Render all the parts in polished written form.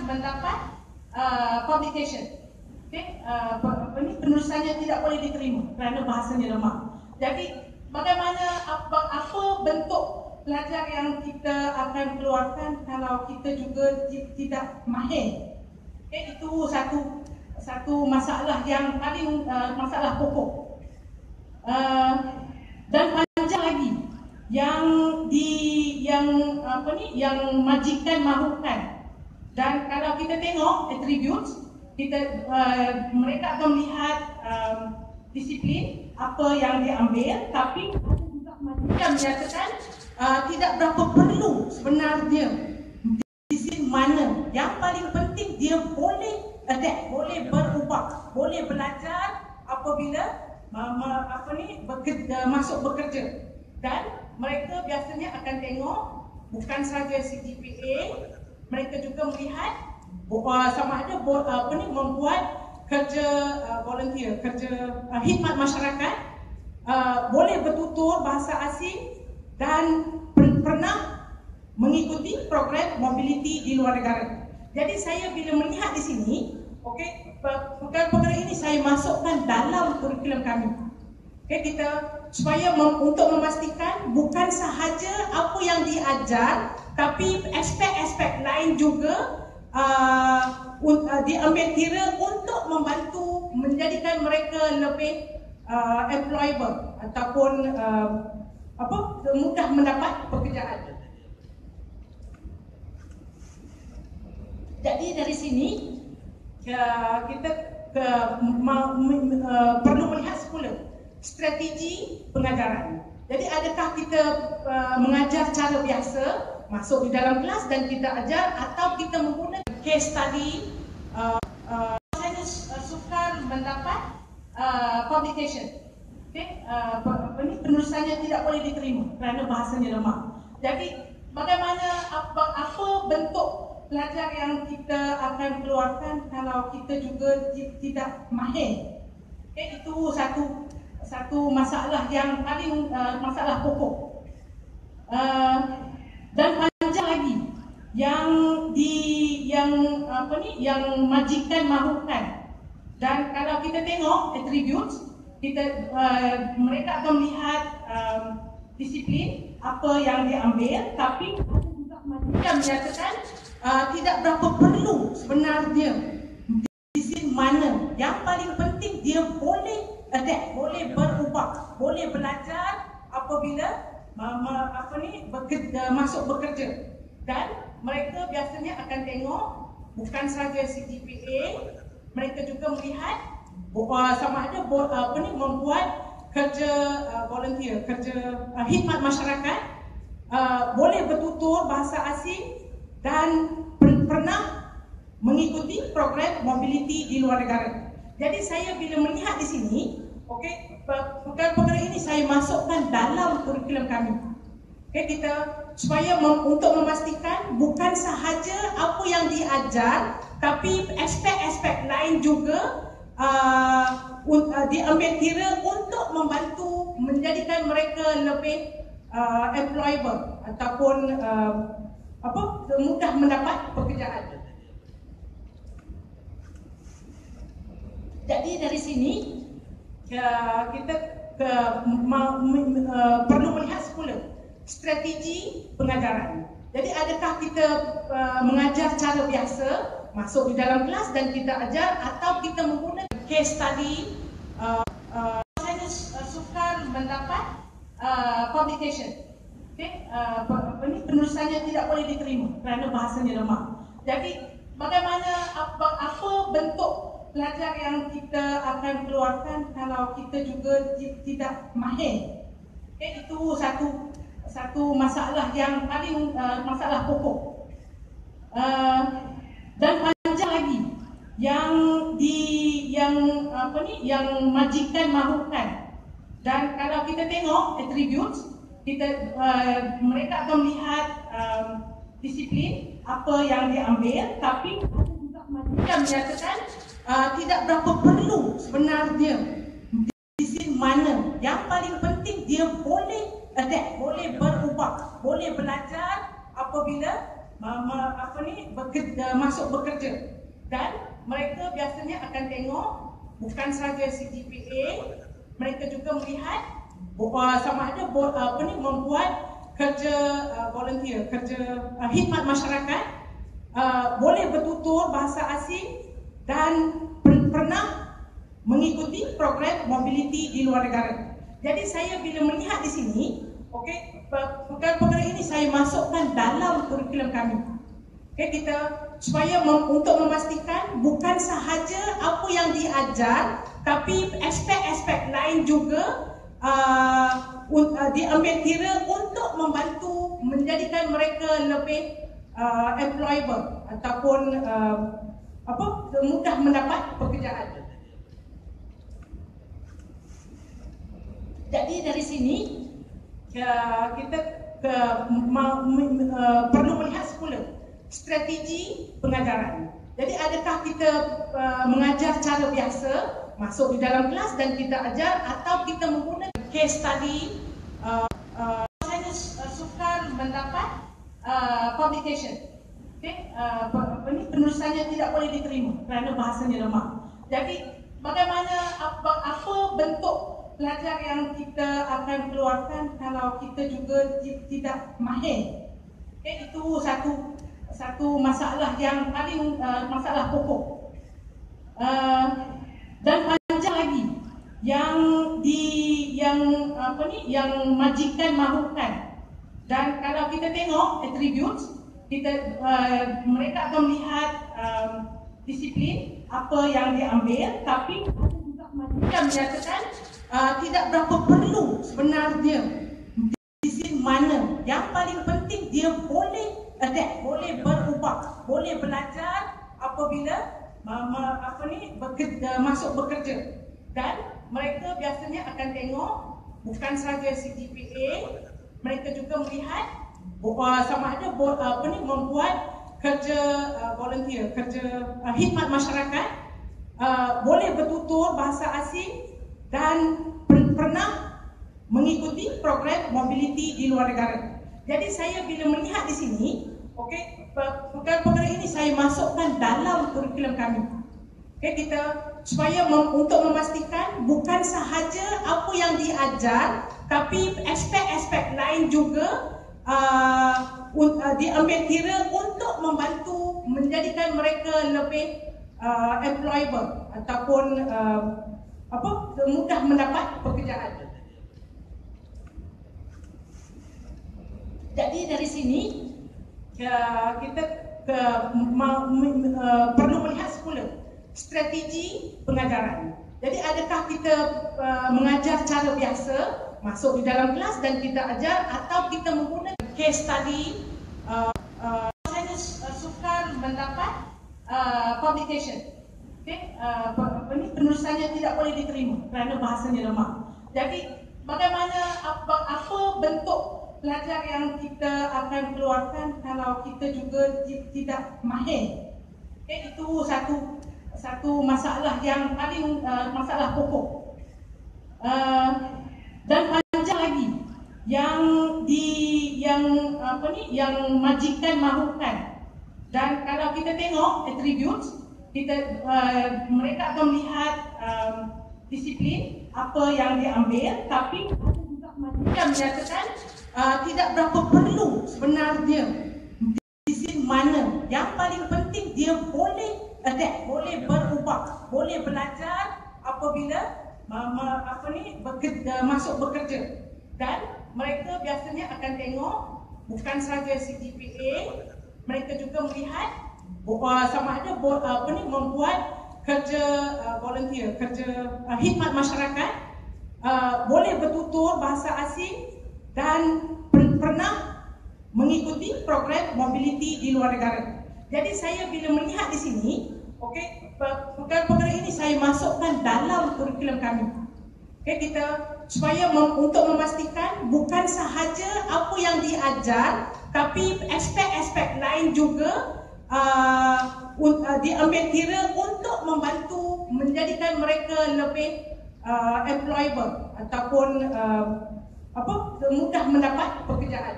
mendapat publication. Okay? Penulisannya tidak boleh diterima kerana bahasanya lemah. Jadi bagaimana apa bentuk pelajar yang kita akan keluarkan kalau kita juga tidak mahir? Okay? Itu satu masalah yang paling masalah pokok. Dan panjang lagi yang majikan mahukan. Dan kalau kita tengok attributes, mereka akan melihat disiplin apa yang diambil, tapi ada juga majikan menyatakan tidak berapa perlu sebenarnya disiplin mana. Yang paling penting dia boleh adapt, boleh berubah, boleh belajar apabila masuk bekerja. Dan mereka biasanya akan tengok bukan sahaja CGPA, mereka juga melihat sama ada membuat kerja volunteer, kerja khidmat masyarakat, boleh bertutur bahasa asing dan pernah mengikuti program mobility di luar negara. Jadi saya bila melihat di sini, okey, perkara-perkara ini saya masukkan dalam kurikulum kami. Okey, kita supaya untuk memastikan bukan sahaja apa yang diajar, tapi aspek-aspek lain juga diambil kira untuk membantu menjadikan mereka lebih employable ataupun mudah mendapat pekerjaan. Jadi dari sini kita perlu melihat semula strategi pengajaran. Jadi adakah kita mengajar cara biasa, masuk di dalam kelas dan kita ajar, atau kita menggunakan case study. Saya sukar mendapat publication. Okay? Penulisannya tidak boleh diterima kerana bahasanya lemah. Jadi bagaimana apa bentuk pelajar yang kita akan keluarkan kalau kita juga tidak mahir? Okay? Itu satu masalah yang paling masalah pokok. Dan panjang lagi yang majikan mahukan. Dan kalau kita tengok attributes, mereka akan melihat disiplin apa yang diambil, tapi ada juga majikan menyatakan tidak berapa perlu sebenarnya disiplin mana. Yang paling penting dia boleh adapt, boleh berubah, boleh belajar apabila masuk bekerja. Dan mereka biasanya akan tengok bukan sahaja CGPA, mereka juga melihat sama ada membuat kerja volunteer, kerja khidmat masyarakat, boleh bertutur bahasa asing dan pernah mengikuti program mobility di luar negara. Jadi saya bila melihat di sini, okey, perkara-perkara ini saya masukkan dalam kurikulum kami. Okey, kita supaya untuk memastikan bukan sahaja apa yang diajar, tapi aspek-aspek lain juga diambil kira untuk membantu menjadikan mereka lebih employable ataupun mudah mendapat pekerjaan. Jadi dari sini kita perlu melihat semula strategi pengajaran. Jadi adakah kita mengajar cara biasa, masuk di dalam kelas dan kita ajar, atau kita menggunakan case study. Saya sukar mendapat publication. Okay? Penulisannya tidak boleh diterima kerana bahasanya lemah. Jadi bagaimana apa bentuk pelajar yang kita akan keluarkan kalau kita juga tidak mahir? Okay? Itu satu masalah yang paling masalah pokok. Dan panjang lagi yang majikan mahukan. Dan kalau kita tengok attributes, mereka akan melihat disiplin apa yang diambil, tapi ada juga majikan menyatakan tidak berapa perlu sebenarnya disiplin mana. Yang paling penting dia boleh adapt, boleh berubah, boleh belajar apabila masuk bekerja, dan mereka biasanya akan tengok bukan sahaja CGPA, mereka juga melihat sama ada membuat kerja volunteer, kerja khidmat masyarakat, boleh bertutur bahasa asing dan pernah mengikuti program mobility di luar negara. Jadi saya bila melihat di sini, perkara-perkara ini saya masukkan dalam kurikulum kami. Kita supaya untuk memastikan bukan sahaja apa yang diajar, tapi aspek-aspek lain juga diambil kira untuk membantu menjadikan mereka lebih employable ataupun mudah mendapat pekerjaan. Jadi dari sini kita perlu melihat semula strategi pengajaran. Jadi adakah kita mengajar cara biasa, masuk di dalam kelas dan kita ajar, atau kita menggunakan case study. Saya sukar mendapat publication. Penulisannya tidak boleh diterima kerana bahasanya lemah. Jadi bagaimana apa bentuk pelajar yang kita akan keluarkan kalau kita juga tidak mahir? Itu satu masalah yang paling masalah pokok. Dan panjang lagi yang majikan mahukan. Dan kalau kita tengok attributes, mereka akan melihat disiplin apa yang diambil, tapi ada juga majikan menyatakan tidak berapa perlu sebenarnya disiplin mana. Yang paling penting dia boleh adapt, boleh berubah, boleh belajar apabila masuk bekerja. Dan mereka biasanya akan tengok bukan sahaja CGPA, mereka juga melihat sama ada membuat kerja volunteer, kerja khidmat masyarakat, boleh bertutur bahasa asing dan pernah mengikuti program mobility di luar negara. Jadi saya bila melihat di sini, perkara-perkara ini saya masukkan dalam kurikulum kami. Kita supaya untuk memastikan bukan sahaja apa yang diajar, tapi aspek-aspek lain juga diambil kira untuk membantu menjadikan mereka lebih employable ataupun mudah mendapat pekerjaan. Jadi dari sini kita perlu melihat semula strategi pengajaran. Jadi adakah kita mengajar cara biasa, masuk di dalam kelas dan kita ajar, atau kita menggunakan case study. Saya sukar mendapat publication. Penulisannya tidak boleh diterima kerana bahasanya lemah. Jadi bagaimana apa bentuk pelajar yang kita akan keluarkan kalau kita juga tidak mahir? Itu satu masalah yang paling masalah pokok. Dan panjang lagi yang majikan mahukan. Dan kalau kita tengok attributes, mereka akan melihat disiplin apa yang diambil, tapi ada juga majikan menyatakan tidak berapa perlu sebenarnya disiplin mana. Yang paling penting dia boleh adapt, boleh berubah, boleh belajar apabila masuk bekerja. Dan mereka biasanya akan tengok bukan sahaja CGPA, mereka juga melihat sama ada membuat kerja volunteer, kerja khidmat masyarakat, boleh bertutur bahasa asing dan pernah mengikuti program mobility di luar negara. Jadi saya bila melihat di sini, perkara-perkara ini saya masukkan dalam kurikulum kami. Kita supaya untuk memastikan bukan sahaja apa yang diajar, tapi aspek-aspek lain juga diambil kira untuk membantu menjadikan mereka lebih employable ataupun mudah mendapat pekerjaan.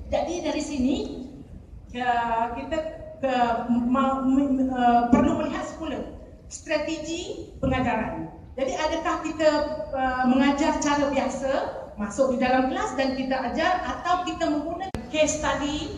Jadi dari sini kita perlu melihat semula strategi pengajaran. Jadi adakah kita mengajar cara biasa, masuk di dalam kelas dan kita ajar, atau kita menggunakan case study